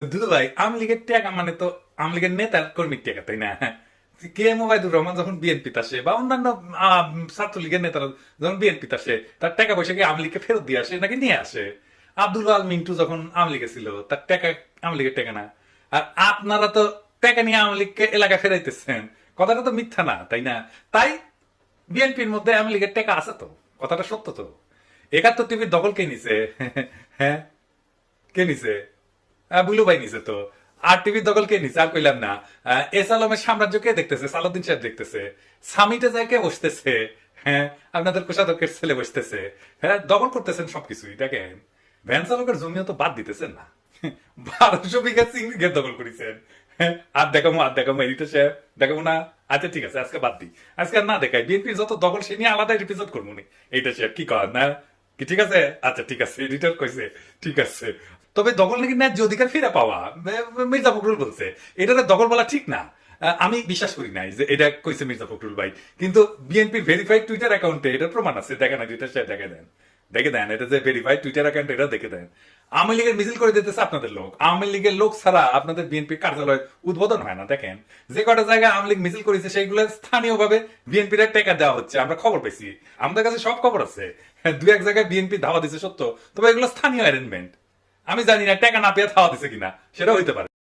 দুদু ভাই, আওয়ামী লীগের টাকা মানে তো আওয়ামী লীগের নেতার কর্মীর টাকা, তাই না? কে এম ওবায়দুর রহমান যখন বিএনপিতে আসে বা অন্যান্য ছাত্রলীগের নেতারা যখন বিএনপিতে আসে, তার টাকা পয়সা কি আওয়ামী লীগকে ফেরত দিয়ে আসে নাকি নিয়ে আসে? আব্দুল আল মিন্টু যখন আওয়ামী লীগে ছিল, তার টাকা আওয়ামী লীগের টাকা না। আর আপনারা তো টাকা নিয়ে আওয়ামী লীগকে এলাকা ফেরাইতেছেন, কথাটা তো মিথ্যা না, তাই না? তাই বিএনপির মধ্যে আওয়ামী লীগের টাকা আছে তো, কথাটা সত্য তো। 71 টিভির দখল কে নিছে? হ্যাঁ, কে নিছে? বুলু ভাই নিছে তো। আর টিভির দখল কে নিছে? আর কইলাম না। এস আলমের সাম্রাজ্য কে দেখতেছে? সালাউদ্দিন সাহেব দেখতেছে। সামিটে যায় কে বসতেছে? হ্যাঁ, আপনাদের কোষাধ্যক্ষের ছেলে বসতেছে। হ্যাঁ, দখল করতেছেন সবকিছুই, দেখেন। ভ্যান চালকের জমিও তো বাদ দিতেছেন না। 1200 বিঘা চিংড়ি ক্ষেত দখল করেছেন। হ্যাঁ, আর দেখামো এডিটর সাহেব, দেখাবো না। আচ্ছা ঠিক আছে, আজকে বাদ দিই। আজকে আর না দেখাই, বিএনপির যত দখল সে নিয়ে আলাদা এপিসোড করবো নি। এইটা সাহেব কি কর না? কি ঠিক আছে? আচ্ছা ঠিক আছে, এডিটর কইছে ঠিক আছে। তবে দখল নাকি ন্যায্য অধিকার ফিরে পাওয়া, মির্জা ফখরুল বলছে। এটাতে দখল বলা ঠিক না। আমি বিশ্বাস করি নাই যে এটা কইছে মির্জা ফখরুল ভাই, কিন্তু বিএনপির ভেরিফাইড টুইটার অ্যাকাউন্টে এটার প্রমাণ আছে। দেখেন, এটা সে দেখে দেন, দেখে দেন, এটা যে ভেরিফাইড টুইটার অ্যাকাউন্ট, এটা দেখে দেন। আওয়ামী লীগের মিছিল করে দিতেছে আপনাদের লোক। আওয়ামী লীগের লোক ছাড়া আপনাদের বিএনপি কার্যালয় উদ্বোধন হয় না। দেখেন, যে কটা জায়গায় আওয়ামী লীগ মিছিল করেছে সেইগুলো স্থানীয় ভাবে বিএনপির টাকা দেওয়া হচ্ছে, আমরা খবর পেয়েছি। আমাদের কাছে সব খবর আছে। হ্যাঁ, দু এক জায়গায় বিএনপি ধাওয়া দিচ্ছে সত্য, তবে এগুলো স্থানীয় অ্যারেঞ্জমেন্ট। আমি জানি না টাকা না পেয়ে ধাওয়া দিছে কিনা, সেটা হইতে পারে।